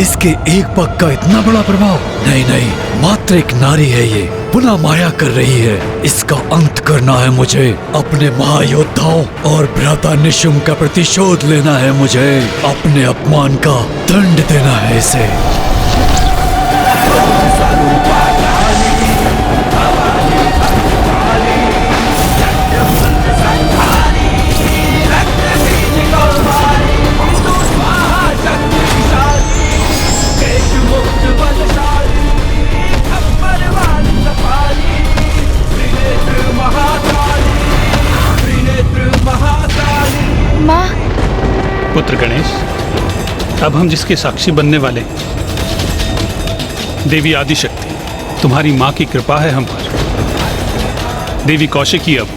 इसके एक पग का इतना बड़ा प्रभाव? नहीं नहीं, मात्र एक नारी है ये, पुनः माया कर रही है। इसका अंत करना है मुझे। अपने महायोद्धाओं और भ्राता निशुंभ का प्रतिशोध लेना है मुझे। अपने अपमान का दंड देना है इसे। पुत्र गणेश, अब हम जिसके साक्षी बनने वाले हैं, देवी आदिशक्ति, तुम्हारी माँ की कृपा है हम पर। देवी कौशिकी अब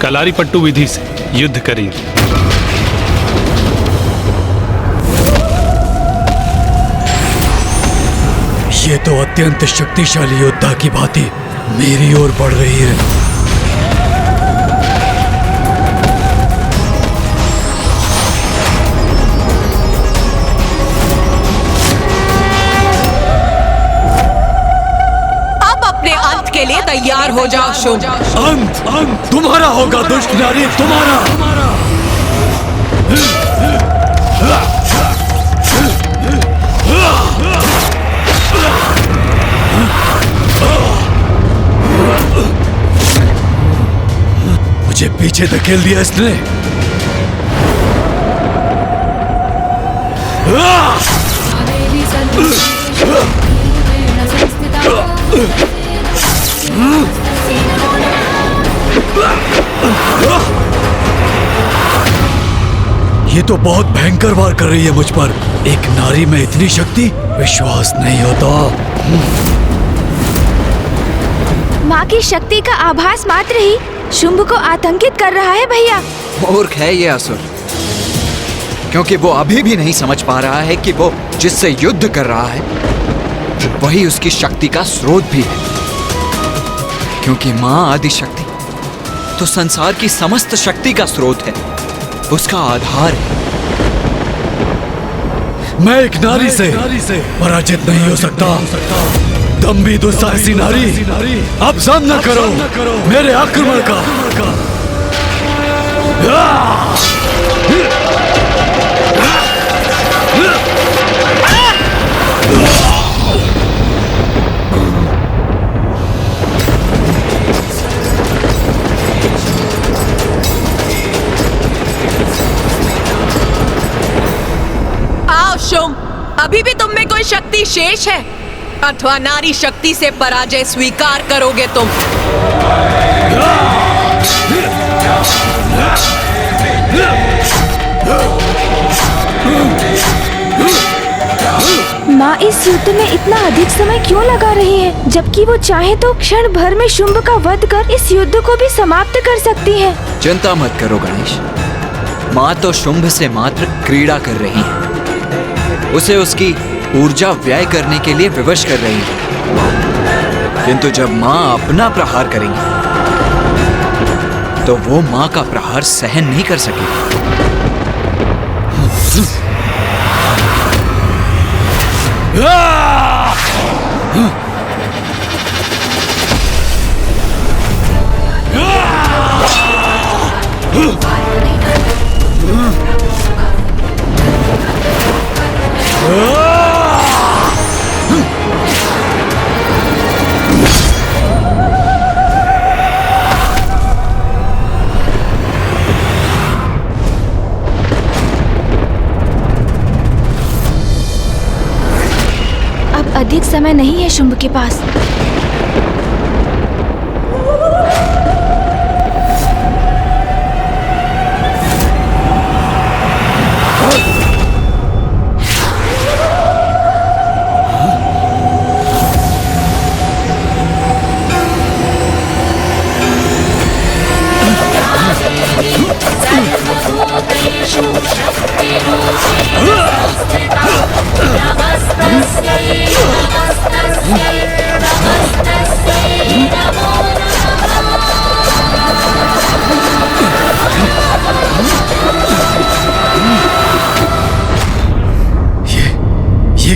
कलारीपट्टू विधि से युद्ध करेंगी। ये तो अत्यंत शक्तिशाली योद्धा की भांति मेरी ओर बढ़ रही है। के लिए तैयार हो जाओ शुंभ। अंत तुम्हारा होगा दुष्ट नारी, तुम्हारा। मुझे पीछे धकेल दिया इसने। ये तो बहुत भयंकर वार कर रही है मुझ पर। एक नारी में इतनी शक्ति, विश्वास नहीं होता। माँ की शक्ति का आभास मात्र ही शुंभ को आतंकित कर रहा है भैया। मूर्ख है ये असुर, क्योंकि वो अभी भी नहीं समझ पा रहा है कि वो जिससे युद्ध कर रहा है वही उसकी शक्ति का स्रोत भी है। क्योंकि माँ आदिशक्ति तो संसार की समस्त शक्ति का स्रोत है, उसका आधार है। मैं एक नारी से पराजित नहीं हो सकता। दम्भी दुस्साहसी नारी, अब सामना करो मेरे आक्रमण का। अभी भी तुम में कोई शक्ति शेष है, अथवा नारी शक्ति से पराजय स्वीकार करोगे तुम? माँ इस युद्ध में इतना अधिक समय क्यों लगा रही है, जबकि वो चाहे तो क्षण भर में शुंभ का वध कर इस युद्ध को भी समाप्त कर सकती है। चिंता मत करो गणेश, माँ तो शुंभ से मात्र क्रीड़ा कर रही है। उसे उसकी ऊर्जा व्यय करने के लिए विवश कर रही है। किंतु जब माँ अपना प्रहार करेंगी तो वो माँ का प्रहार सहन नहीं कर सकेगी। अब अधिक समय नहीं है शुंभ के पास। नमस्तस्यै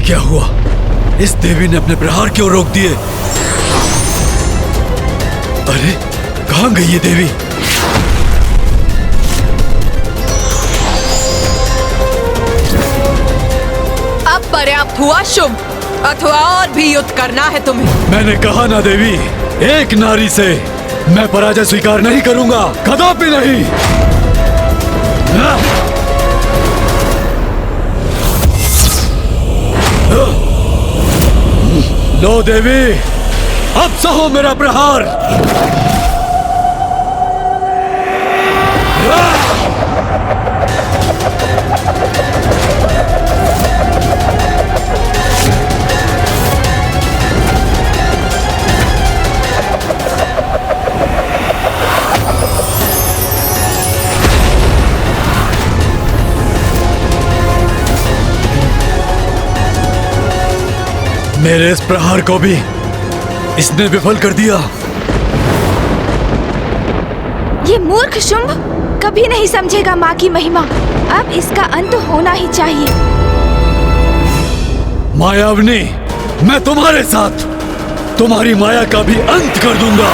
क्या हुआ? इस देवी ने अपने प्रहार क्यों रोक दिए? अरे कहाँ गई ये देवी? अब पर्याप्त हुआ शुंभ, अथवा और भी युद्ध करना है तुम्हें? मैंने कहा ना देवी, एक नारी से मैं पराजय स्वीकार नहीं करूंगा, कदापि नहीं। लो देवी, अब सहो मेरा प्रहार। मेरे इस प्रहार को भी इसने विफल कर दिया। ये मूर्ख शुंभ कभी नहीं समझेगा माँ की महिमा। अब इसका अंत होना ही चाहिए। मायावनी, मैं तुम्हारे साथ तुम्हारी माया का भी अंत कर दूंगा।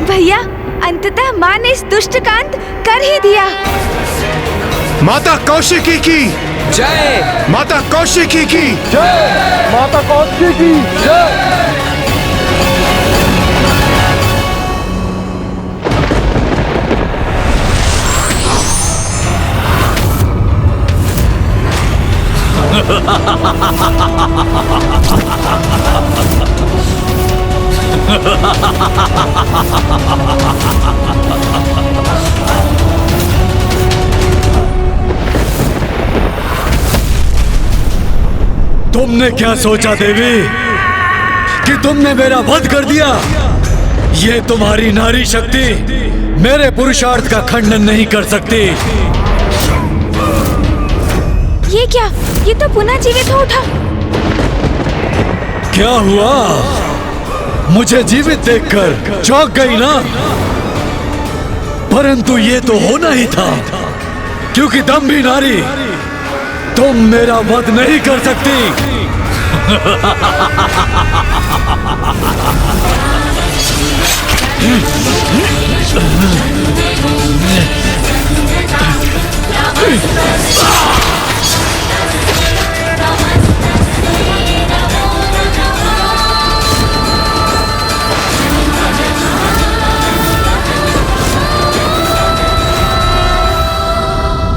भैया, अंततः माँ ने इस दुष्ट का अंत कर ही दिया। माता कौशिकी की जय। माता कौशिकी की जय। माता कौशिकी की जय। तुमने क्या सोचा देवी कि तुमने मेरा वध कर दिया? ये तुम्हारी नारी शक्ति मेरे पुरुषार्थ का खंडन नहीं कर सकती। ये क्या? ये तो पुनः जीवित हो उठा। क्या हुआ? मुझे जीवित देखकर चौंक गई ना? परंतु ये तो होना ही था, क्योंकि दम्भी नारी, तुम मेरा वध नहीं कर सकती।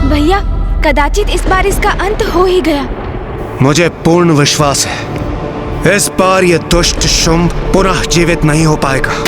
भैया, कदाचित इस बार इसका अंत हो ही गया। मुझे पूर्ण विश्वास है इस बार ये दुष्ट शुंभ पुनः जीवित नहीं हो पाएगा।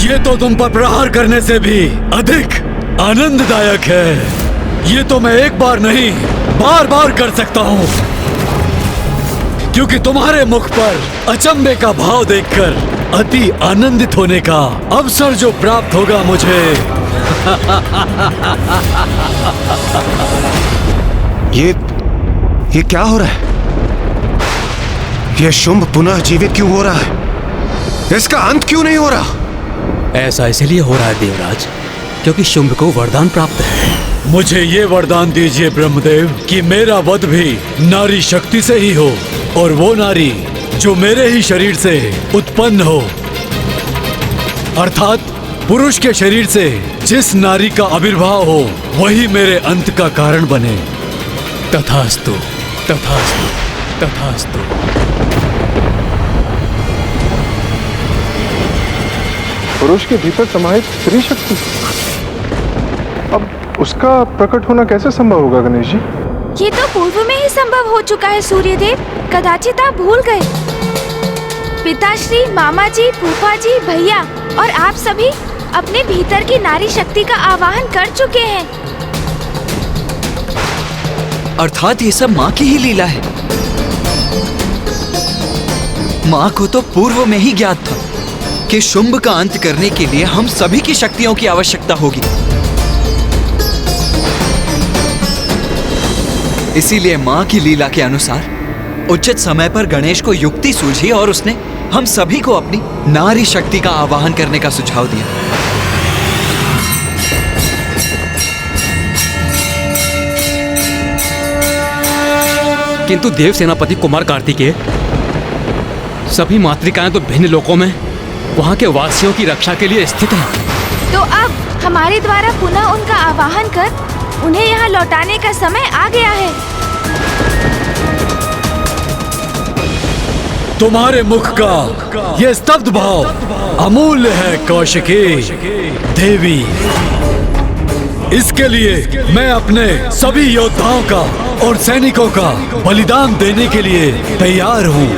ये तो तुम पर प्रहार करने से भी अधिक आनंददायक है। ये तो मैं एक बार नहीं, बार बार कर सकता हूँ, क्योंकि तुम्हारे मुख पर अचंभे का भाव देखकर अति आनंदित होने का अवसर जो प्राप्त होगा मुझे। ये क्या हो रहा है? ये शुंभ पुनः जीवित क्यों हो रहा है? इसका अंत क्यों नहीं हो रहा? ऐसा इसलिए हो रहा है देवराज, क्योंकि शुंभ को वरदान प्राप्त है। मुझे ये वरदान दीजिए ब्रह्मदेव कि मेरा वध भी नारी शक्ति से ही हो, और वो नारी जो मेरे ही शरीर से उत्पन्न हो, अर्थात पुरुष के शरीर से जिस नारी का आविर्भाव हो वही मेरे अंत का कारण बने। तथास्तु, तथास्तु, तथास्तु। पुरुष के भीतर समाहित स्त्री शक्ति, अब उसका प्रकट होना कैसे संभव होगा गणेश जी? ये तो पूर्व में ही संभव हो चुका है सूर्यदेव, कदाचित आप भूल गए। पिताश्री, मामा जी, फूफा जी, भैया और आप सभी अपने भीतर की नारी शक्ति का आवाहन कर चुके हैं। अर्थात ये सब माँ की ही लीला है। माँ को तो पूर्व में ही ज्ञात था कि शुंभ का अंत करने के लिए हम सभी की शक्तियों की आवश्यकता होगी। इसीलिए माँ की लीला के अनुसार उचित समय पर गणेश को युक्ति सूझी और उसने हम सभी को अपनी नारी शक्ति का आवाहन करने का सुझाव दिया। किंतु देव सेनापति कुमार कार्तिकेय, सभी मातृकाएं तो भिन्न लोकों में वहां के वासियों की रक्षा के लिए स्थित हैं। तो अब हमारे द्वारा पुनः उनका आवाहन कर उन्हें यहाँ लौटाने का समय आ गया है। तुम्हारे मुख का ये स्तब्ध भाव अमूल्य है कौशिकी देवी। इसके लिए मैं अपने सभी योद्धाओं का और सैनिकों का बलिदान देने के लिए तैयार हूँ।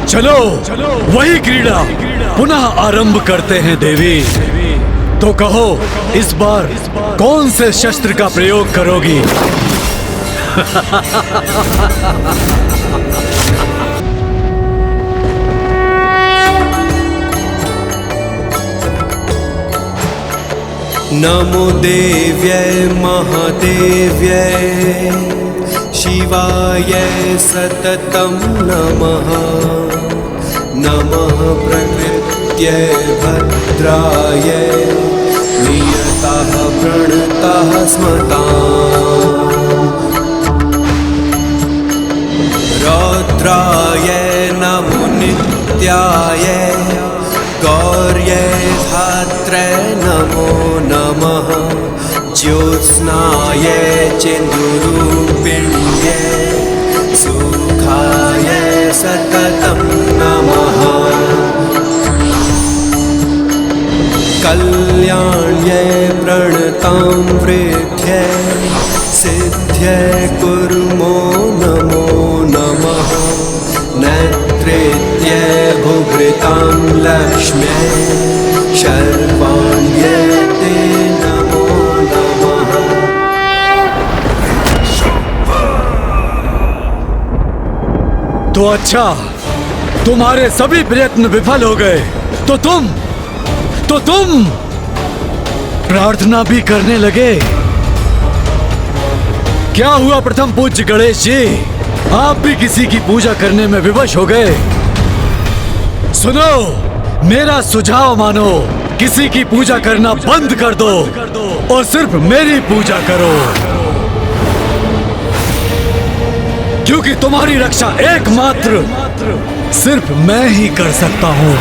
चलो वही क्रीड़ा पुनः आरंभ करते हैं देवी। तो कहो इस बार कौन से शस्त्र का प्रयोग करोगी? नमो देव्यै महादेव्यै शिवाय सततं नमः। नमः प्रकृत्यै भद्रायै नियतः प्रणतः स्मताम्। रौद्रायै नमो नित्यायै गौर्यै धात्रै नमो नमः। ज्योत्स्नायै चेन्दुरूपिण्यै सुखायै सततं नमः। कल्याण्यै प्रणतां वृद्ध्यै सिद्ध्यै कुर्मो नमो नमः। नैत्रेत्यै भुभृतां लक्ष्म्यै शर्वाण्यै ते नमो नमः। तो अच्छा, तुम्हारे सभी प्रयत्न विफल हो गए तो तुम प्रार्थना भी करने लगे। क्या हुआ प्रथम पूज्य गणेश जी, आप भी किसी की पूजा करने में विवश हो गए? सुनो, मेरा सुझाव मानो, किसी की पूजा करना बंद कर दो और सिर्फ मेरी पूजा करो, क्योंकि तुम्हारी रक्षा एकमात्र सिर्फ मैं ही कर सकता हूँ।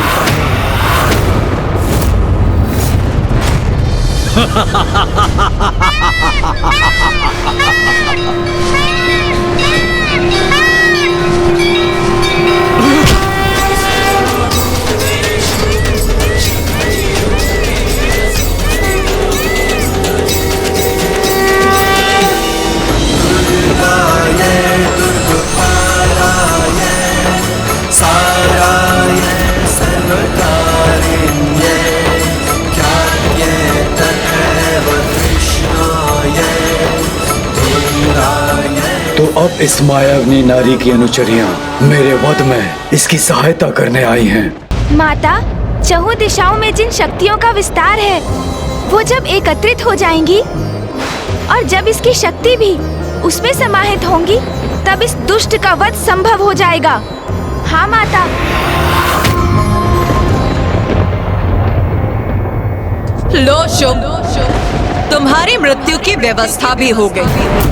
तो अब इस मायाविनी नारी की अनुचरियां मेरे वध में इसकी सहायता करने आई हैं। माता, चहुं दिशाओं में जिन शक्तियों का विस्तार है वो जब एकत्रित हो जाएंगी और जब इसकी शक्ति भी उसमें समाहित होंगी तब इस दुष्ट का वध संभव हो जाएगा। हाँ माता। लो शुंभ, तुम्हारी मृत्यु की व्यवस्था भी हो गई।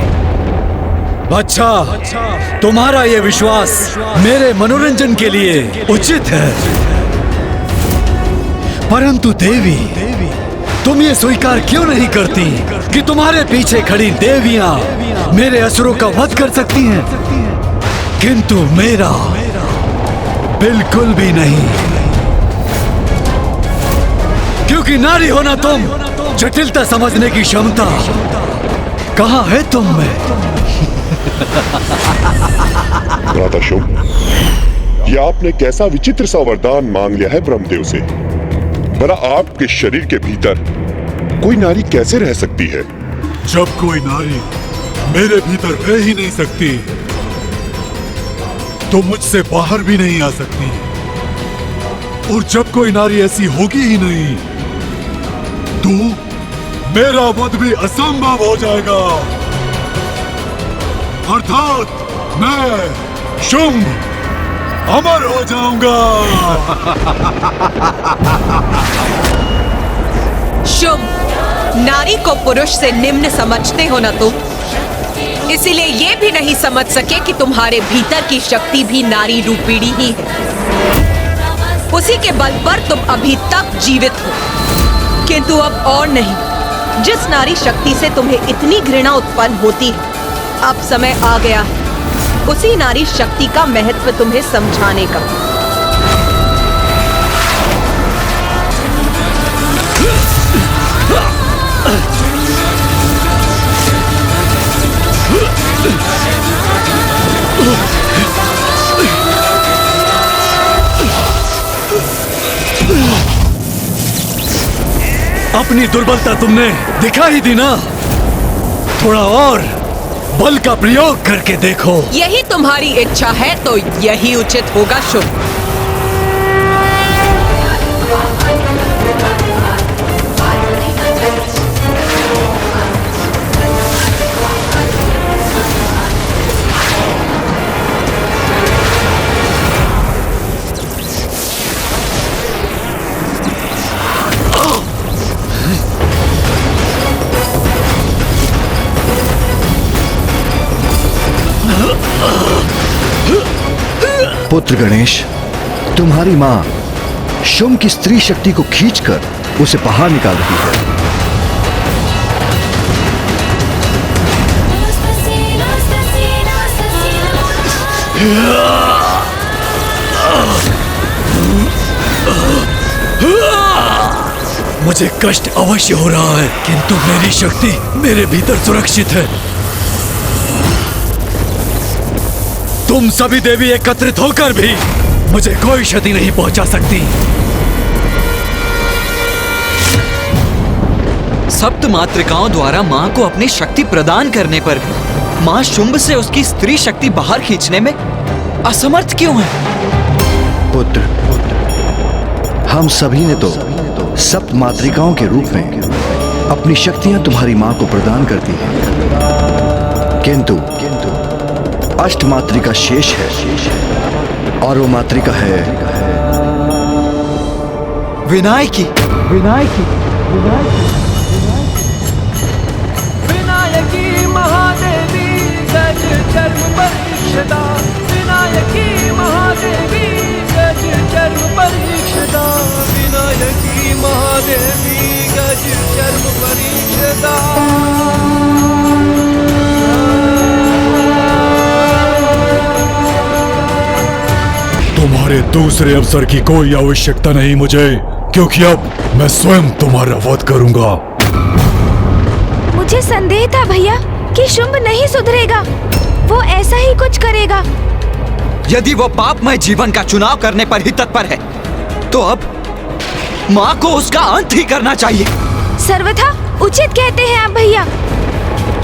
अच्छा, तुम्हारा ये विश्वास मेरे मनोरंजन के लिए उचित है, परंतु देवी, तुम ये स्वीकार क्यों नहीं करती कि तुम्हारे पीछे खड़ी देवियां मेरे असुरों का वध कर सकती हैं, किंतु मेरा बिल्कुल भी नहीं, क्योंकि नारी होना तुम, जटिलता समझने की क्षमता कहाँ है तुम में? भ्राता शुंभ, ये आपने कैसा विचित्र सा वरदान मांग लिया है ब्रह्मदेव से। भला आपके शरीर के भीतर कोई नारी कैसे रह सकती है? जब कोई नारी मेरे भीतर रह ही नहीं सकती, तो मुझसे बाहर भी नहीं आ सकती, और जब कोई नारी ऐसी होगी ही नहीं, तो मेरा वध भी असंभव हो जाएगा, अर्थात मैं शुंभ अमर हो जाऊंगा। शुंभ, नारी को पुरुष से निम्न समझते हो ना तुम, इसीलिए ये भी नहीं समझ सके कि तुम्हारे भीतर की शक्ति भी नारी रूपिणी ही है। उसी के बल पर तुम अभी तक जीवित हो, किंतु अब और नहीं। जिस नारी शक्ति से तुम्हें इतनी घृणा उत्पन्न होती है, अब समय आ गया है उसी नारी शक्ति का महत्व तुम्हें समझाने का। अपनी दुर्बलता तुमने दिखा ही दी ना, थोड़ा और बल का प्रयोग करके देखो। यही तुम्हारी इच्छा है तो यही उचित होगा शुंभ। पुत्र गणेश, तुम्हारी माँ शुंभ की स्त्री शक्ति को खींचकर उसे बाहर निकाल रही है। मुझे कष्ट अवश्य हो रहा है, किंतु मेरी शक्ति मेरे भीतर सुरक्षित है। तुम सभी देवी एकत्रित होकर भी मुझे कोई क्षति नहीं पहुंचा सकती। सप्त मातृकाओं द्वारा माँ को अपनी शक्ति प्रदान करने पर भी माँ शुंभ से उसकी स्त्री शक्ति बाहर खींचने में असमर्थ क्यों है? पुत्र, हम सभी ने तो सप्त मातृकाओं के रूप में अपनी शक्तियां तुम्हारी माँ को प्रदान कर दी हैं, किंतु अष्ट मातृका शेष है, और वो मातृका है विनायकी। विनायकी महादेवी गज चर्म परीक्षदा, विनायकी महादेवी गज चर्म परीक्षदा, विनायकी महादेवी गज चर्म परीक्षदा। तुम्हारे दूसरे अवसर की कोई आवश्यकता नहीं मुझे, क्योंकि अब मैं स्वयं तुम्हारा वध करूंगा। मुझे संदेह था भैया कि शुंभ नहीं सुधरेगा, वो ऐसा ही कुछ करेगा। यदि वो पापमय जीवन का चुनाव करने पर ही तत्पर है, तो अब माँ को उसका अंत ही करना चाहिए। सर्वथा उचित कहते हैं आप भैया,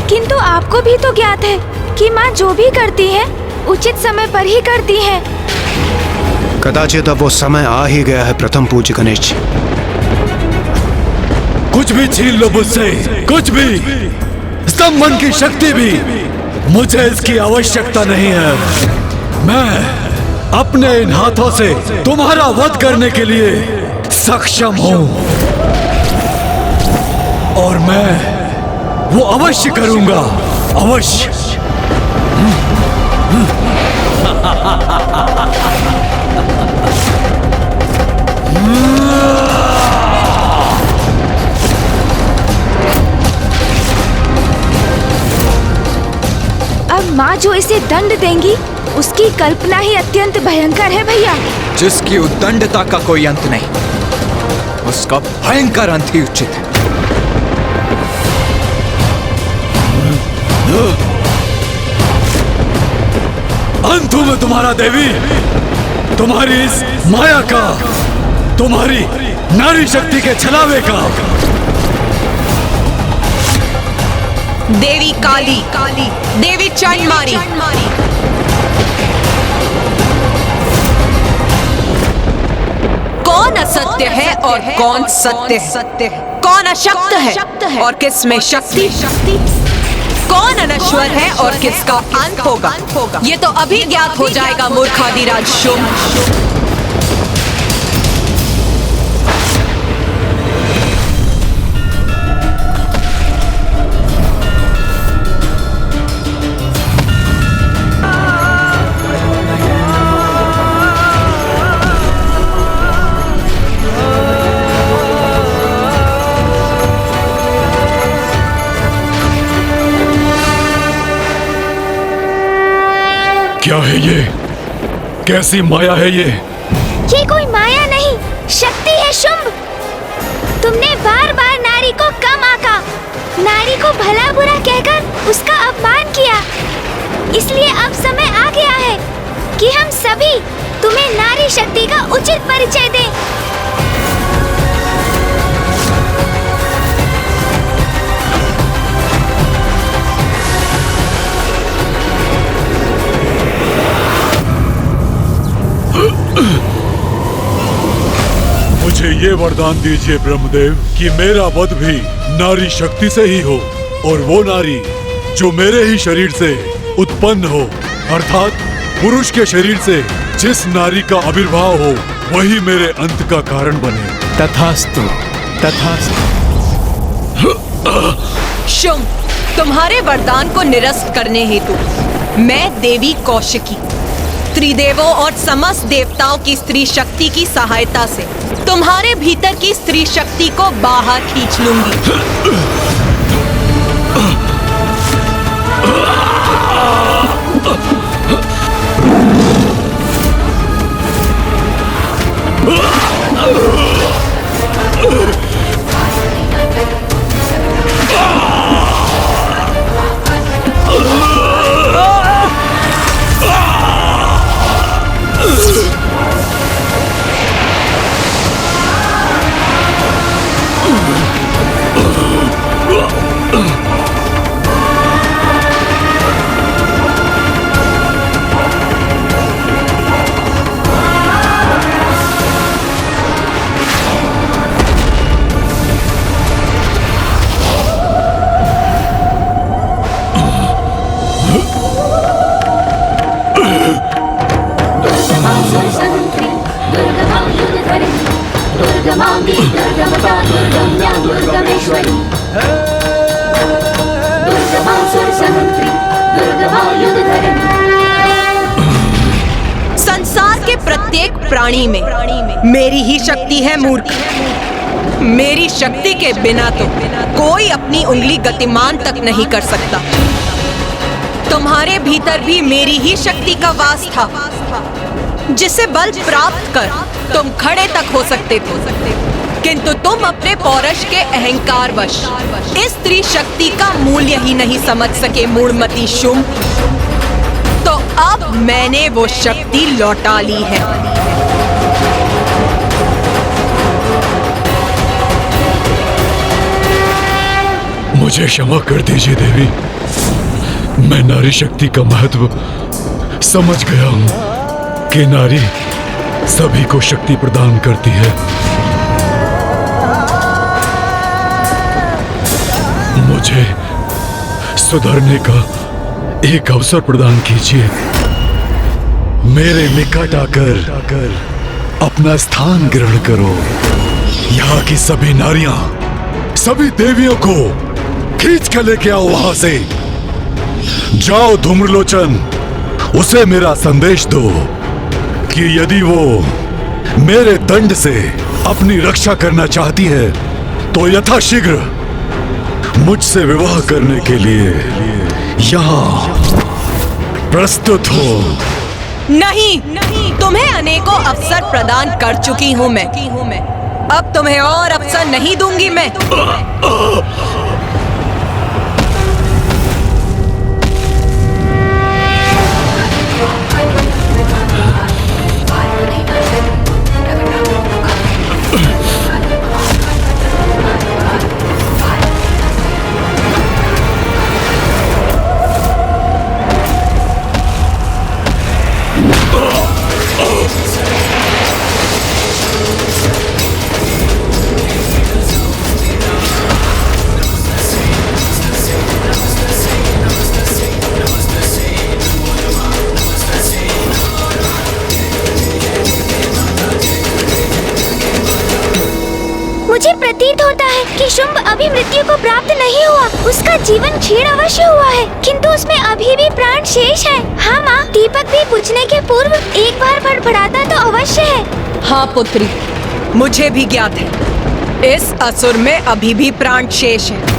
किंतु आपको भी तो ज्ञात है कि माँ जो भी करती है उचित समय पर ही करती है। कदाचित अब वो समय आ ही गया है प्रथम पूज्य गणेश जी। कुछ भी छीन लो मुझसे, कुछ भी, स्तंभन की शक्ति भी, मुझे इसकी आवश्यकता नहीं है। मैं अपने इन हाथों से तुम्हारा वध करने के लिए सक्षम हूं, और मैं वो अवश्य करूंगा, अवश्य। माँ जो इसे दंड देंगी उसकी कल्पना ही अत्यंत भयंकर है भैया। जिसकी उद्दंडता का कोई अंत नहीं, उसका भयंकर अंत ही उचित है। अंत हूं मैं तुम्हारा देवी, तुम्हारी इस माया का, तुम्हारी नारी शक्ति के छलावे का। देवी काली, देवी चंडमारी, कौन असत्य है और कौन सत्य है? कौन अशक्त है और किस में शक्ति? कौन अनश्वर है और किसका अंत होगा? ये तो अभी ज्ञात हो जाएगा मूर्खादिराज शुंभ। क्या है ये? कैसी माया है ये? ये कोई माया नहीं, शक्ति है शुंभ। तुमने बार बार नारी को कम आंका, नारी को भला बुरा कहकर उसका अपमान किया। इसलिए अब समय आ गया है कि हम सभी तुम्हें नारी शक्ति का उचित परिचय दें। मुझे ये वरदान दीजिए ब्रह्मदेव कि मेरा वध भी नारी शक्ति से ही हो, और वो नारी जो मेरे ही शरीर से उत्पन्न हो, अर्थात पुरुष के शरीर से जिस नारी का आविर्भाव हो वही मेरे अंत का कारण बने। तथास्तु, तथास्तु। शुंभ, तुम्हारे वरदान को निरस्त करने हेतु मैं देवी कौशिकी त्रिदेवों और समस्त देवताओं की स्त्री शक्ति की सहायता से तुम्हारे भीतर की स्त्री शक्ति को बाहर खींच लूंगी। संसार के प्रत्येक प्राणी में मेरी ही शक्ति है मूर्ख। मेरी शक्ति के बिना तो कोई अपनी उंगली गतिमान तक नहीं कर सकता। तुम्हारे भीतर भी मेरी ही शक्ति का वास था, जिसे बल प्राप्त कर तुम खड़े तक हो सकते थे, किंतु तुम अपने पौरुष के अहंकार वश इस स्त्री शक्ति का मूल्य ही नहीं समझ सके मूढ़मती शुंभ। तो अब मैंने वो शक्ति लौटा ली है। मुझे क्षमा कर दीजिए देवी, मैं नारी शक्ति का महत्व समझ गया हूँ कि नारी सभी को शक्ति प्रदान करती है। मुझे सुधरने का एक अवसर प्रदान कीजिए। मेरे निकट आकर अपना स्थान ग्रहण करो। यहाँ की सभी नारियां, सभी देवियों को खींच कर लेके आओ वहां से। जाओ धूम्रलोचन, उसे मेरा संदेश दो कि यदि वो मेरे दंड से अपनी रक्षा करना चाहती है तो यथाशीघ्र मुझसे विवाह करने के लिए यहाँ प्रस्तुत हो। नहीं, तुम्हें अनेकों अवसर प्रदान कर चुकी हूँ मैं। अब तुम्हें और अवसर नहीं दूंगी मैं। मुझे प्रतीत होता है कि शुंभ अभी मृत्यु को प्राप्त नहीं हुआ। उसका जीवन क्षीण अवश्य हुआ है, किंतु उसमें अभी भी प्राण शेष है। हाँ माँ, दीपक भी बुझने के पूर्व एक बार फड़फड़ाता तो अवश्य है। हाँ पुत्री, मुझे भी ज्ञात है, इस असुर में अभी भी प्राण शेष है।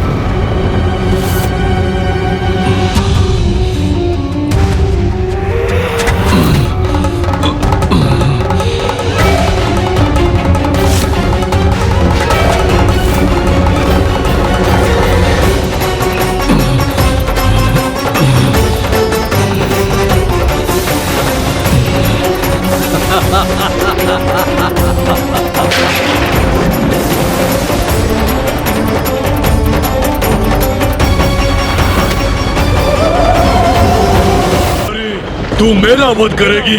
तू मेरा वध करेगी?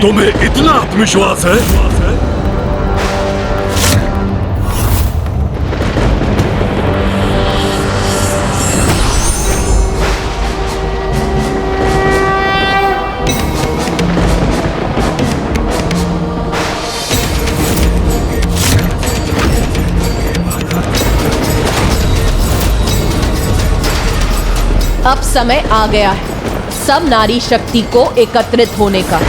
तुम्हें इतना आत्मविश्वास है? अब समय आ गया है सब नारी शक्ति को एकत्रित होने का।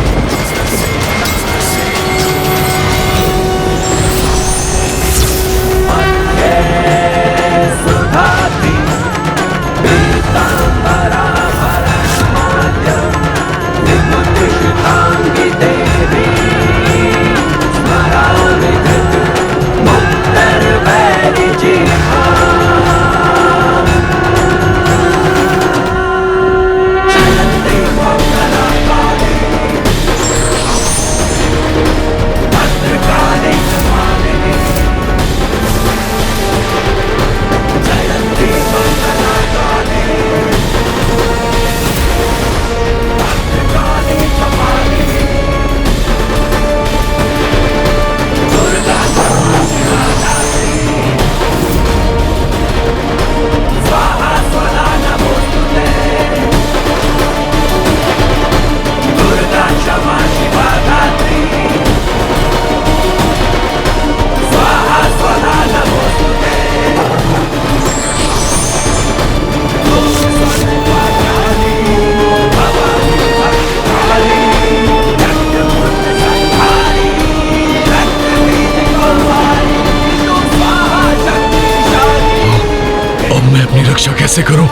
रक्षा कैसे करूं?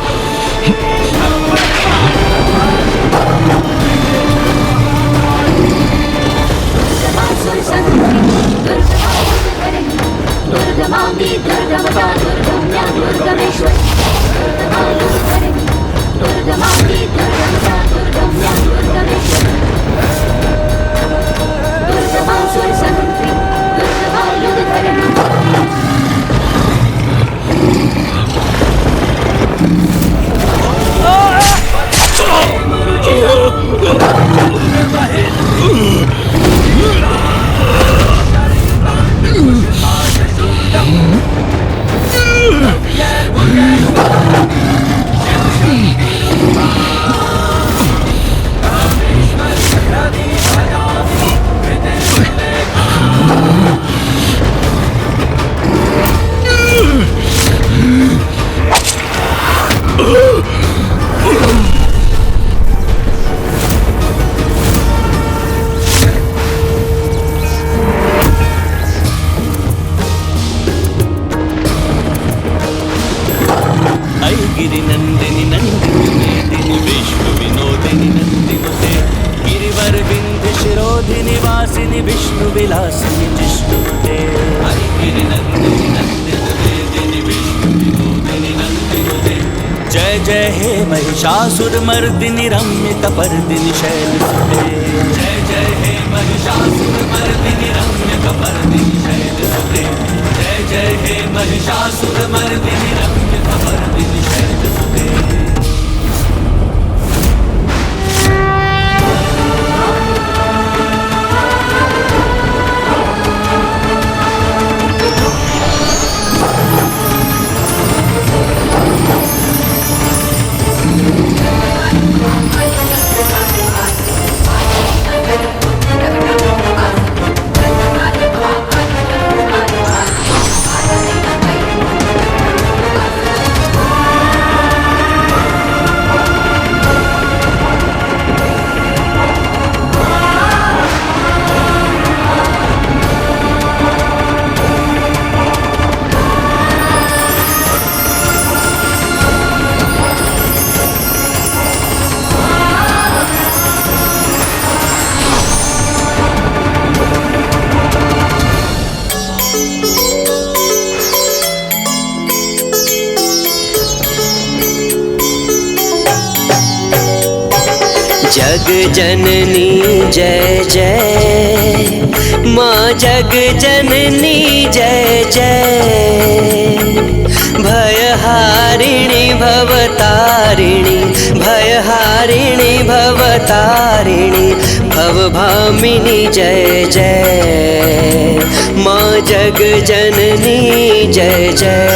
वासिनी विष्णु विलासिनी जिष्णुते जय जय हे महिषासुर मर्दिनी रम्य कपर्दिनी शैलसुते जय जय हे महिषासुर मर्दिनी रम्य कपर्दिनी शैलसुते जय जय हे महिषासुर मर्दिनी रम्य कपर्दिनी शैलसुते जग जननी जय जय माँ जग जननी जय जय भयहारिणी भवतारिणी भयहारिणी भवतारिणी भवभामिनी जय जय माँ जग जननी जय जय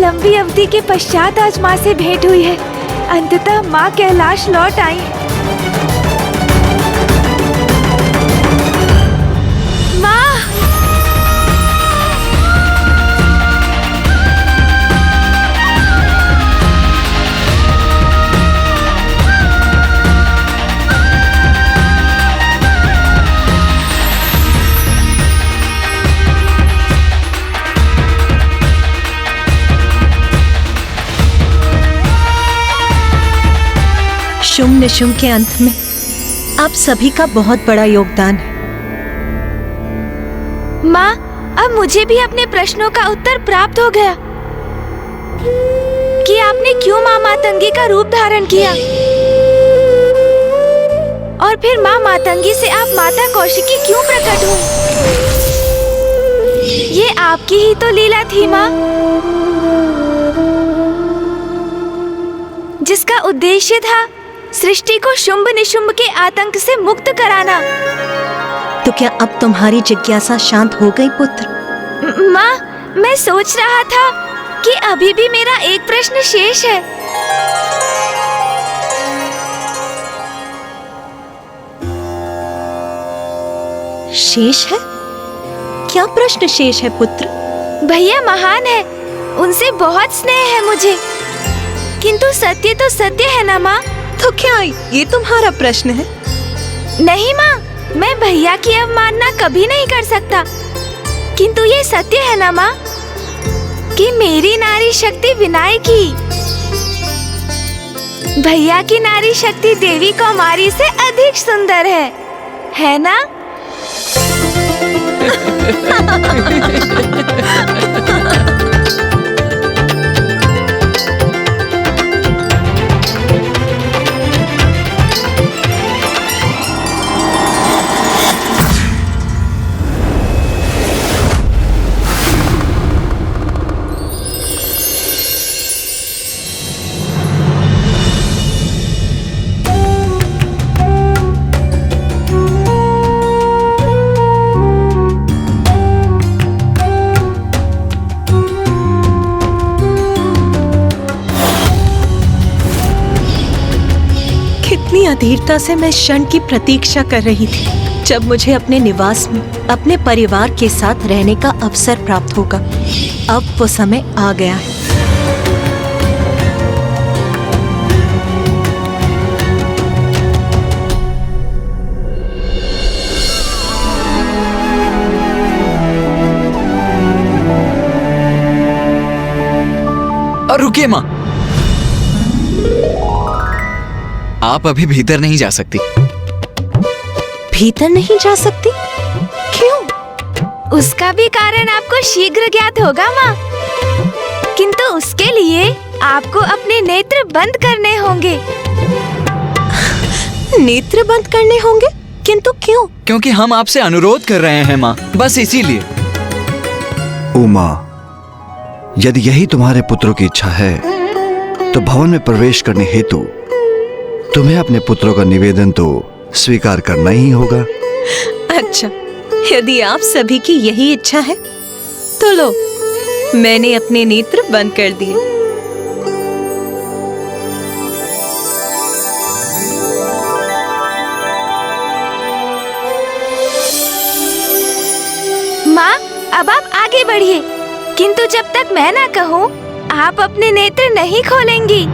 लंबी अवधि के पश्चात आज माँ से भेंट हुई है। अंततः माँ कैलाश लौट आई। माँ! शुंभ निशुंभ के अंत में आप सभी का बहुत बड़ा योगदान है। माँ, अब मुझे भी अपने प्रश्नों का उत्तर प्राप्त हो गया कि आपने क्यों माँ मातंगी का रूप धारण किया और फिर माँ मातंगी से आप माता कौशिकी क्यों प्रकट हुई। ये आपकी ही तो लीला थी माँ, जिसका उद्देश्य था सृष्टि को शुंभ निशुंभ के आतंक से मुक्त कराना। तो क्या अब तुम्हारी जिज्ञासा शांत हो गई पुत्र? माँ, मैं सोच रहा था कि अभी भी मेरा एक प्रश्न शेष है। शेष है? क्या प्रश्न शेष है पुत्र? भैया महान है, उनसे बहुत स्नेह है मुझे, किंतु सत्य तो सत्य है ना माँ। तो क्या ये तुम्हारा प्रश्न है? नहीं माँ, मैं भैया की अवमानना कभी नहीं कर सकता, किंतु ये सत्य है ना माँ कि मेरी नारी शक्ति विनायक की भैया की नारी शक्ति देवी कौमारी से अधिक सुंदर है ना? धीरता से मैं क्षण की प्रतीक्षा कर रही थी जब मुझे अपने निवास में अपने परिवार के साथ रहने का अवसर प्राप्त होगा। अब वो समय आ गया है। और रुकिए माँ, आप अभी भीतर नहीं जा सकती। भीतर नहीं जा सकती? क्यों? उसका भी कारण आपको शीघ्र ज्ञात होगा माँ, किंतु उसके लिए आपको अपने नेत्र बंद करने होंगे। नेत्र बंद करने होंगे? किंतु क्यों? क्योंकि हम आपसे अनुरोध कर रहे हैं माँ, बस इसीलिए। उमा, यदि यही तुम्हारे पुत्रों की इच्छा है तो भवन में प्रवेश करने हेतु तुम्हें अपने पुत्रों का निवेदन तो स्वीकार करना ही होगा। अच्छा, यदि आप सभी की यही इच्छा है तो लो, मैंने अपने नेत्र बंद कर दिए। माँ, अब आप आगे बढ़िए, किंतु जब तक मैं ना कहूँ आप अपने नेत्र नहीं खोलेंगी।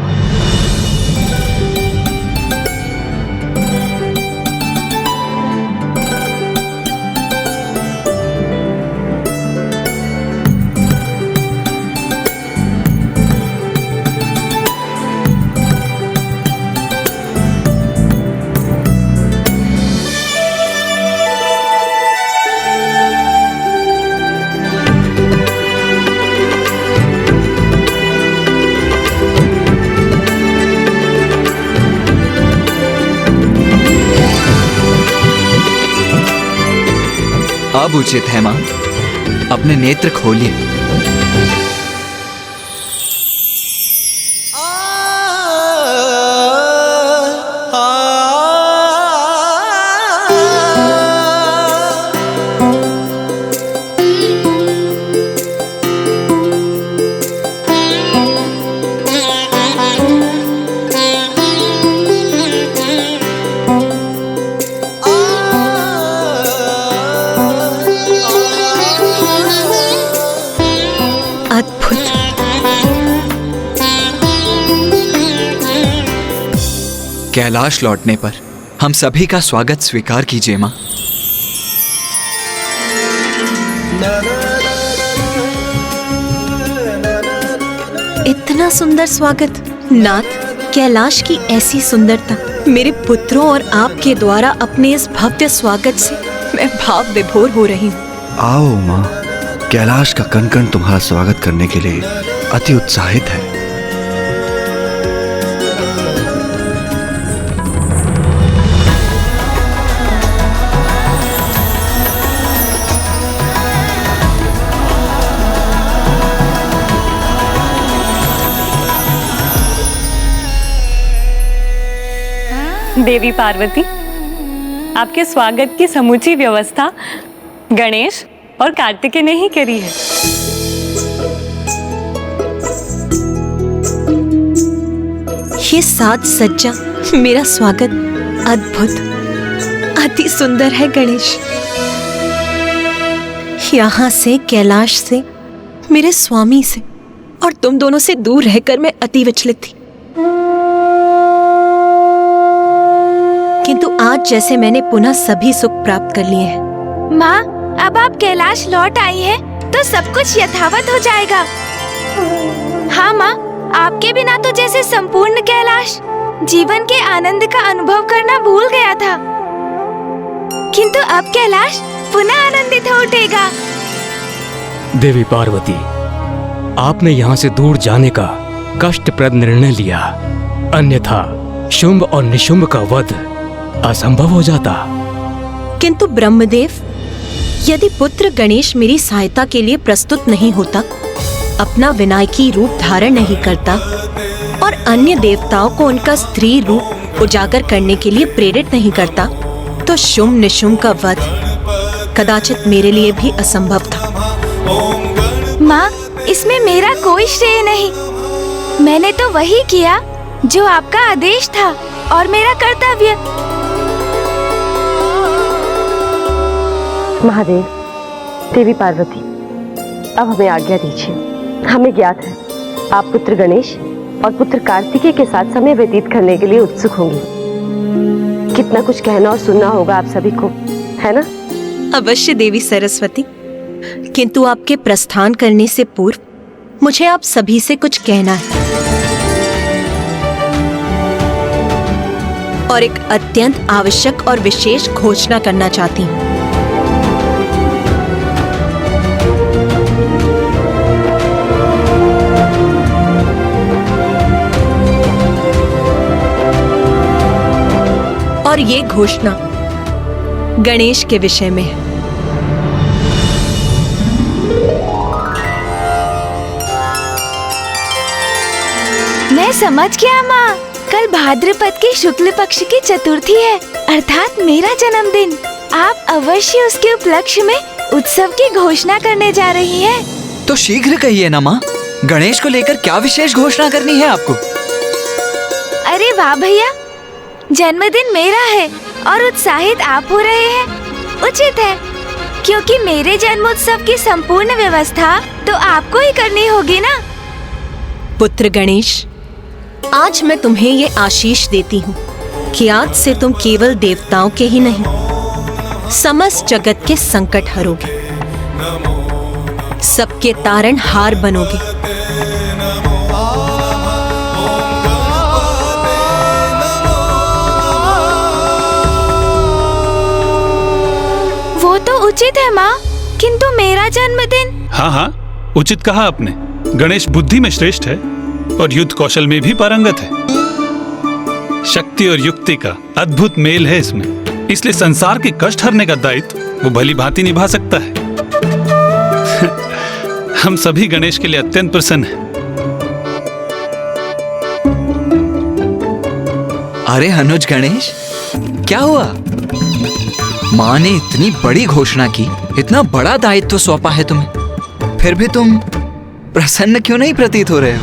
अब उचित है माँ, अपने नेत्र खोलिए। कैलाश लौटने पर हम सभी का स्वागत स्वीकार कीजिए माँ। इतना सुंदर स्वागत नाथ, कैलाश की ऐसी सुंदरता मेरे पुत्रों और आपके द्वारा अपने इस भव्य स्वागत से मैं भाव विभोर हो रही हूँ। आओ माँ, कैलाश का कण कण तुम्हारा स्वागत करने के लिए अति उत्साहित है। देवी पार्वती, आपके स्वागत की समूची व्यवस्था गणेश और कार्तिकेय ने ही करी है। ये साज सज्जा, मेरा स्वागत अद्भुत, अति सुंदर है गणेश। यहाँ से, कैलाश से, मेरे स्वामी से और तुम दोनों से दूर रहकर मैं अति विचलित थी, किंतु आज जैसे मैंने पुनः सभी सुख प्राप्त कर लिए हैं। माँ, अब आप कैलाश लौट आई है तो सब कुछ यथावत हो जाएगा। हाँ माँ, आपके बिना तो जैसे संपूर्ण कैलाश जीवन के आनंद का अनुभव करना भूल गया था, किंतु अब कैलाश पुनः आनंदित हो उठेगा। देवी पार्वती, आपने यहाँ से दूर जाने का कष्टप्रद निर्णय लिया, अन्यथा शुंभ और निशुंभ का वध असंभव हो जाता। किंतु ब्रह्मदेव, यदि पुत्र गणेश मेरी सहायता के लिए प्रस्तुत नहीं होता, अपना विनायकी रूप धारण नहीं करता और अन्य देवताओं को उनका स्त्री रूप उजागर करने के लिए प्रेरित नहीं करता, तो शुंभ निशुंभ का वध कदाचित मेरे लिए भी असंभव था। माँ, इसमें मेरा कोई श्रेय नहीं, मैंने तो वही किया जो आपका आदेश था। और मेरा कर्तव्य। महादेव, देवी पार्वती, अब हमें आज्ञा दीजिए। हमें ज्ञात है आप पुत्र गणेश और पुत्र कार्तिकेय के साथ समय व्यतीत करने के लिए उत्सुक होंगी। कितना कुछ कहना और सुनना होगा आप सभी को, है ना? अवश्य देवी सरस्वती, किंतु आपके प्रस्थान करने से पूर्व मुझे आप सभी से कुछ कहना है और एक अत्यंत आवश्यक और विशेष घोषणा करना चाहती हूँ। और ये घोषणा गणेश के विषय में है। मैं समझ गया माँ, कल भाद्रपद के शुक्ल पक्ष की चतुर्थी है, अर्थात मेरा जन्मदिन। आप अवश्य उसके उपलक्ष्य में उत्सव की घोषणा करने जा रही हैं। तो शीघ्र कहिए ना माँ, गणेश को लेकर क्या विशेष घोषणा करनी है आपको? अरे वाह भैया, जन्मदिन मेरा है और उत्साहित आप हो रहे हैं। उचित है, क्योंकि मेरे जन्मोत्सव की संपूर्ण व्यवस्था तो आपको ही करनी होगी ना। पुत्र गणेश, आज मैं तुम्हें ये आशीष देती हूँ कि आज से तुम केवल देवताओं के ही नहीं, समस्त जगत के संकट हरोगे, सबके तारणहार बनोगे। वो तो उचित है माँ, किंतु मेरा जन्मदिन। हाँ हाँ, उचित कहा आपने। गणेश बुद्धि में श्रेष्ठ है और युद्ध कौशल में भी पारंगत है। शक्ति और युक्ति का अद्भुत मेल है इसमें, इसलिए संसार के कष्ट हरने का दायित्व वो भली भांति निभा सकता है। हम सभी गणेश के लिए अत्यंत प्रसन्न हैं। अरे अनुज गणेश, क्या हुआ? माँ ने इतनी बड़ी घोषणा की, इतना बड़ा दायित्व सौंपा है तुम्हें, फिर भी तुम प्रसन्न क्यों नहीं प्रतीत हो रहे हो?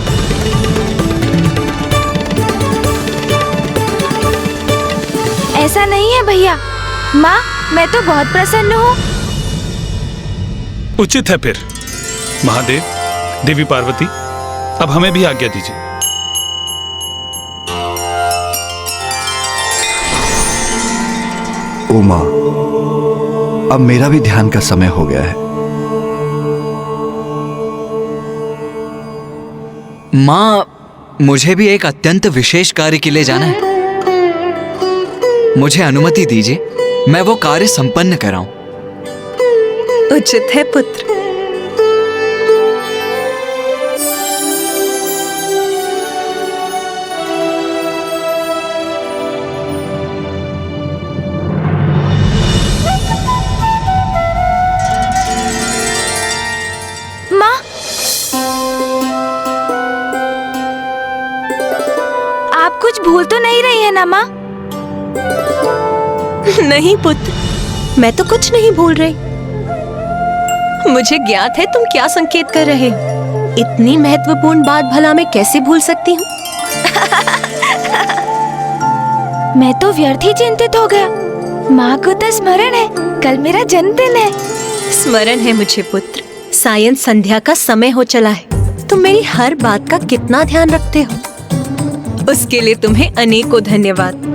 ऐसा नहीं है भैया, माँ मैं तो बहुत प्रसन्न हूँ। उचित है फिर। महादेव, देवी पार्वती, अब हमें भी आज्ञा दीजिए। उमा, अब मेरा भी ध्यान का समय हो गया है। माँ, मुझे भी एक अत्यंत विशेष कार्य के लिए जाना है। मुझे अनुमति दीजिए, मैं वो कार्य संपन्न कराऊं। उचित है पुत्र। माँ, आप कुछ भूल तो नहीं रही है ना माँ? नहीं पुत्र, मैं तो कुछ नहीं भूल रही। मुझे ज्ञात है तुम क्या संकेत कर रहे हो। इतनी महत्वपूर्ण बात भला मैं कैसे भूल सकती हूँ? मैं तो व्यर्थ ही चिंतित हो गया। माँ को तो स्मरण है, कल मेरा जन्मदिन है। स्मरण है मुझे पुत्र, सायं संध्या का समय हो चला है। तुम मेरी हर बात का कितना ध्यान रखते हो, उसके लिए तुम्हें अनेकों धन्यवाद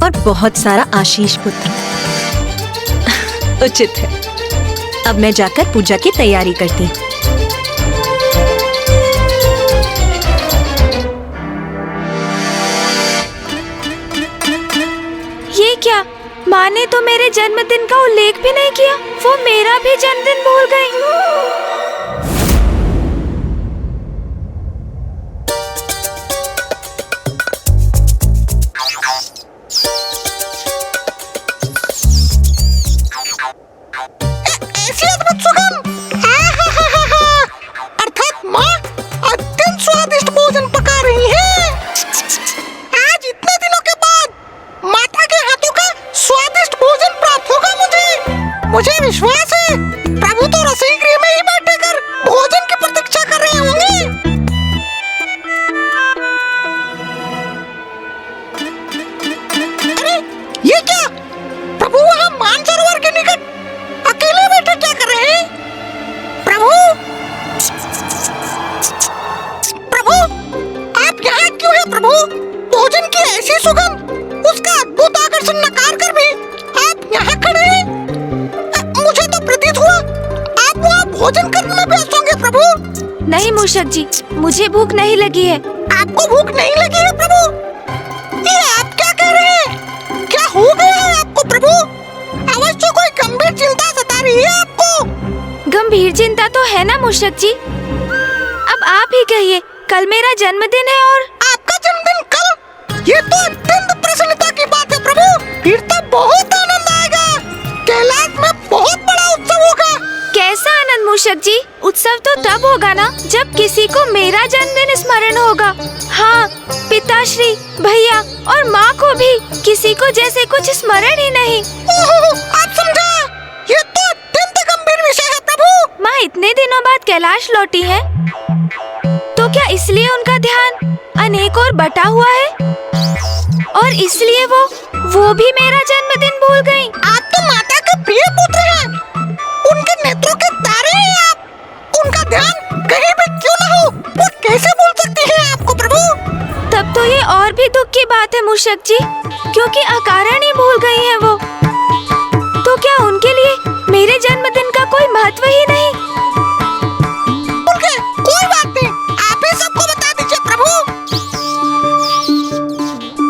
और बहुत सारा आशीष पुत्र। उचित है, अब मैं जाकर पूजा की तैयारी करती हूँ। ये क्या, माँ ने तो मेरे जन्मदिन का उल्लेख भी नहीं किया। वो मेरा भी जन्मदिन भूल गई। अर्थात माँ अत्यंत स्वादिष्ट भोजन पका रही है। आज इतने दिनों के बाद माता के हाथों का स्वादिष्ट भोजन प्राप्त होगा मुझे। मुझे विश्वास है प्रभु भोजन करने में व्यस्त होंगे प्रभु। नहीं मूषक जी, मुझे भूख नहीं लगी है। आपको भूख नहीं लगी है प्रभु? ये आप क्या कह रहे हैं? क्या हो गया है आपको प्रभु? अवश्य कोई गंभीर चिंता सता रही है आपको। गंभीर चिंता तो है ना मूषक जी। अब आप ही कहिए, कल मेरा जन्मदिन है और आपका जन्मदिन कल? ये तो अत्यंत प्रसन्नता की बात है प्रभु। फिर तो बहुत आनंद आएगा। कैलाश में बहुत बड़ा उत्सव होगा। कैसा आनंद मूषक जी? उत्सव तो तब होगा ना जब किसी को मेरा जन्मदिन स्मरण होगा। हाँ, पिताश्री, भैया और माँ को भी किसी को जैसे कुछ स्मरण ही नहीं। आप समझा? ये तो अत्यंत गंभीर विषय है प्रभु। माँ इतने दिनों बाद कैलाश लौटी है, तो क्या इसलिए उनका ध्यान अनेक और बटा हुआ है और इसलिए वो भी मेरा जन्मदिन भूल गयी? आप तो माता के प्रिय पुत्र हैं। उनके नेत्रों के तारे हैं आप। उनका ध्यान कहीं भी क्यों न हो, वो कैसे भूल सकती हैं आपको प्रभु? तब तो ये और भी दुख की बात है मूषक जी, क्योंकि अकारण ही भूल गई हैं वो। तो क्या उनके लिए मेरे जन्मदिन का कोई महत्व ही नहीं? कोई बात नहीं, आप ही सबको बता दीजिए प्रभु।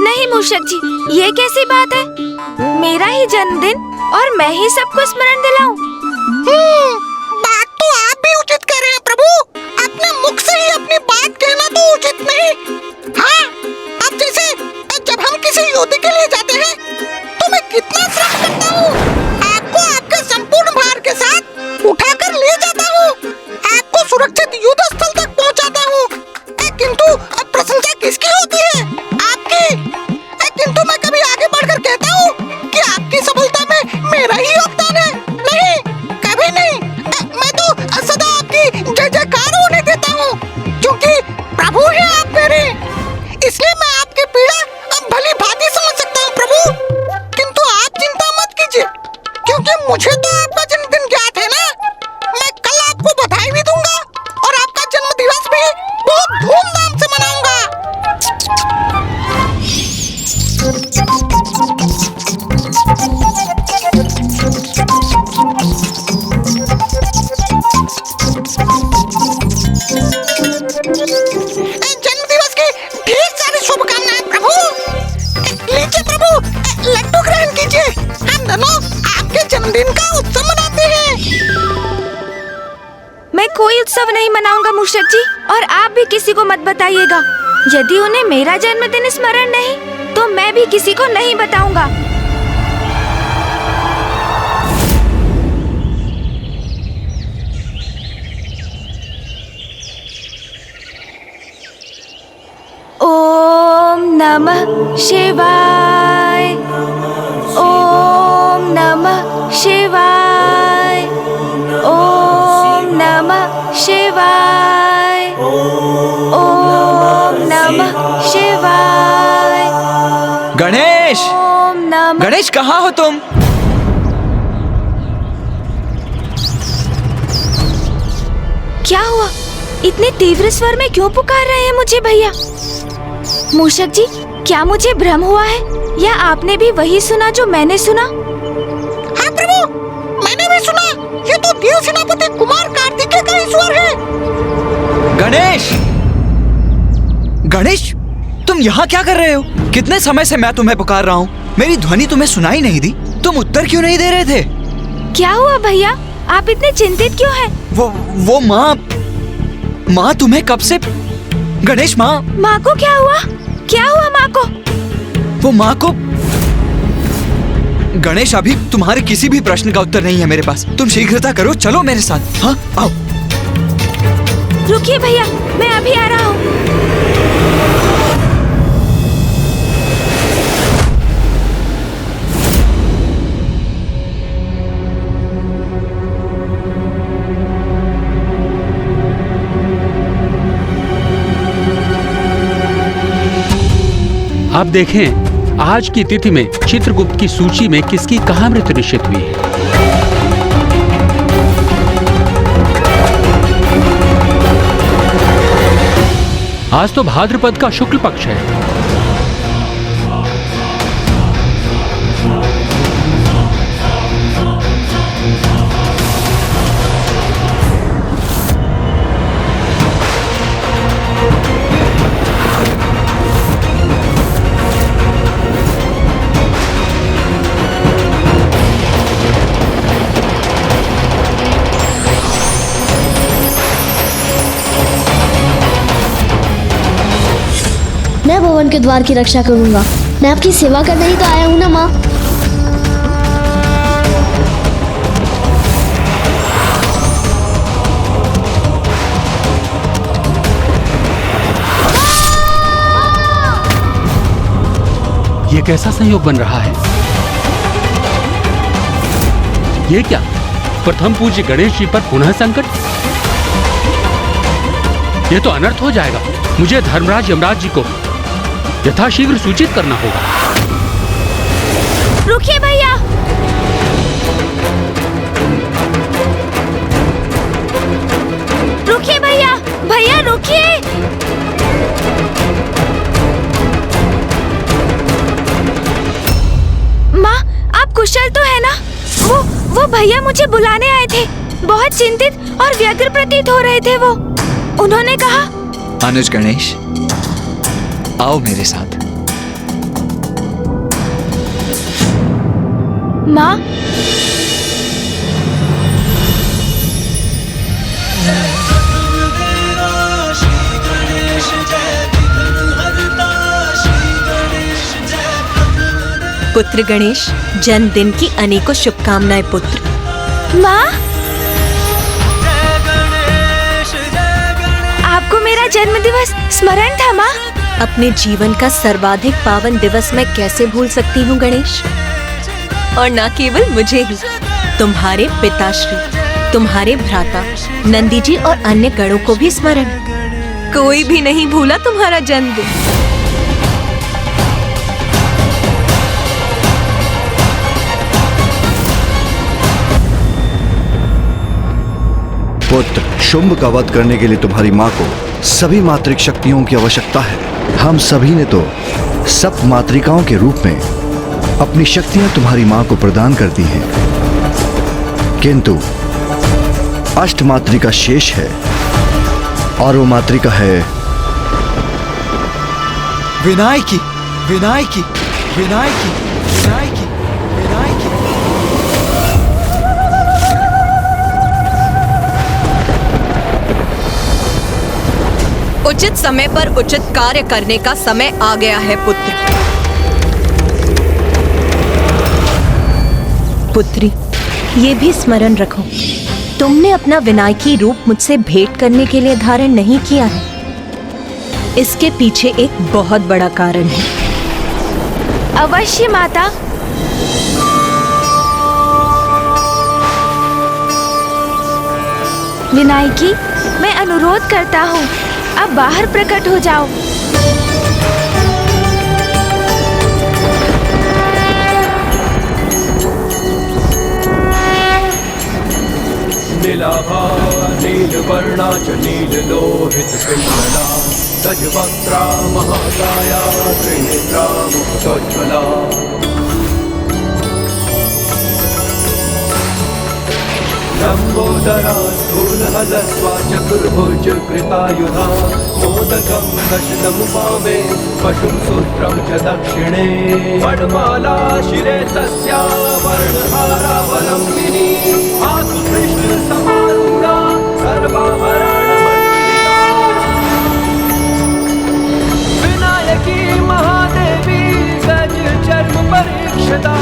नहीं मूषक जी, ये कैसी बात है? मेरा ही जन्मदिन और मैं ही सबको स्मरण दिलाऊं? बात तो आप भी उचित कह रहे हैं प्रभु। अपने मुख से ही अपनी बात कहना तो उचित नहीं। हाँ, अब जैसे जब हम किसी युद्ध के लिए जाते हैं तो मैं कितना श्रम करता हूँ। आपको आपके संपूर्ण भार के साथ उठाकर ले जाता हूँ, आपको सुरक्षित युद्ध स्थल तक पहुँचाता हूँ। किंतु अब प्रशंसा किसकी होती है? आपकी। किंतु मैं कभी आगे बढ़कर कहता हूँ कि आपकी सफलता में मेरा ही योगदान है? नहीं, कभी नहीं। मैं तो सदा आपकी जय जयकार होने देता हूँ, क्योंकि प्रभु है आप मेरे। इसलिए मैं आपकी पीड़ा भली भांति समझ सकता हूँ प्रभु। किंतु आप चिंता मत कीजिए, क्योंकि मुझे तो आपका जन्मदिन ज्ञात है ना। मैं कल आपको बधाई भी दूंगा और आपका जन्म दिवस भी बहुत धूमधाम से मनाऊंगा। जन्म दिवस की ढेर सारी शुभकामनाएं प्रभु। लीजिए प्रभु, लड्डू ग्रहण कीजिए। हम दोनों आपके जन्मदिन का उत्सव मनाते हैं। मैं कोई उत्सव नहीं मनाऊंगा मूषक जी, और आप भी किसी को मत बताइएगा। यदि उन्हें मेरा जन्मदिन स्मरण नहीं, तो मैं भी किसी को नहीं बताऊंगा। ओम नमः शिवाय, ओम नमः शिवाय, ओम नमः शिवाय, ओम नमः शिवाय। गणेश! ओम नमः। गणेश, कहाँ हो तुम? क्या हुआ? इतने तीव्र स्वर में क्यों पुकार रहे हैं मुझे भैया? मूषक जी, क्या मुझे भ्रम हुआ है, या आपने भी वही सुना जो मैंने सुना? हाँ प्रभु, मैंने भी सुना। ये तो देव सेनापति कुमार कार्तिकेय का ही स्वर है। गणेश! गणेश, तुम यहाँ क्या कर रहे हो? कितने समय से मैं तुम्हें पुकार रहा हूँ, मेरी ध्वनि तुम्हें सुनाई नहीं दी। तुम उत्तर क्यों नहीं दे रहे थे? क्या हुआ भैया, आप इतने चिंतित क्यों हैं? वो माँ तुम्हें कब से? गणेश, माँ को क्या हुआ? क्या हुआ माँ को? वो माँ को गणेश, अभी तुम्हारे किसी भी प्रश्न का उत्तर नहीं है मेरे पास। तुम शीघ्रता करो, चलो मेरे साथ। हाँ, आओ। रुकिए भैया, मैं अभी आ रहा हूँ। आप देखें, आज की तिथि में चित्रगुप्त की सूची में किसकी कहाँ मृत्यु निश्चित हुई है। आज तो भाद्रपद का शुक्ल पक्ष है। मैं भवन के द्वार की रक्षा करूंगा। मैं आपकी सेवा करने ही तो आया हूँ ना माँ। ये कैसा संयोग बन रहा है? ये क्या? प्रथम पूज्य गणेश जी पर पुनः संकट? ये तो अनर्थ हो जाएगा। मुझे धर्मराज यमराज जी को यथाशीघ्र सूचित करना होगा। रुकिए भैया। रुकिए भैया, भैया रुकिए। माँ, आप कुशल तो है ना? वो भैया मुझे बुलाने आए थे। बहुत चिंतित और व्यग्र प्रतीत हो रहे थे वो। उन्होंने कहा, अनुज गणेश, आओ मेरे साथ। माँ, पुत्र गणेश, जन्मदिन की अनेकों शुभकामनाएं पुत्र। माँ, आपको मेरा जन्म दिवस स्मरण था माँ? अपने जीवन का सर्वाधिक पावन दिवस मैं कैसे भूल सकती हूँ गणेश। और न केवल मुझे ही, तुम्हारे पिताश्री, तुम्हारे भ्राता नंदी जी और अन्य गणों को भी स्मरण। कोई भी नहीं भूला तुम्हारा जन्मदिन। पुत्र, शुंभ का वध करने के लिए तुम्हारी माँ को सभी मातृक शक्तियों की आवश्यकता है। हम सभी ने तो सप्त मातृकाओं के रूप में अपनी शक्तियां तुम्हारी माँ को प्रदान कर दी हैं, किंतु अष्ट मातृका शेष है, और वो मातृका है विनायकी, विनायकी, विनायकी, विनायकी, विनायकी। उचित समय पर उचित कार्य करने का समय आ गया है पुत्र। पुत्री, ये भी स्मरण रखो, तुमने अपना विनायकी रूप मुझसे भेंट करने के लिए धारण नहीं किया है। इसके पीछे एक बहुत बड़ा कारण है। अवश्य माता। विनायकी, मैं अनुरोध करता हूँ, अब बाहर प्रकट हो जाओ। नीलाभा नीलवर्णा च नीललोहित पिङ्गला गजवक्त्रा महाकाया त्रिनेत्रा मुक्तोज्ज्वला लम्बोदरा स्थूलहलस्वा चतुर्भुज कृतायुधा मोदकं दशनमुपामे पशुं सूत्रं च दक्षिणे वनमाला शिरे तस्या वर्णहारावलम्बिनी आतु कृष्णसमारूढा सर्वाभरणमण्डिता विनायकी महादेवी गज चर्म परीक्षिता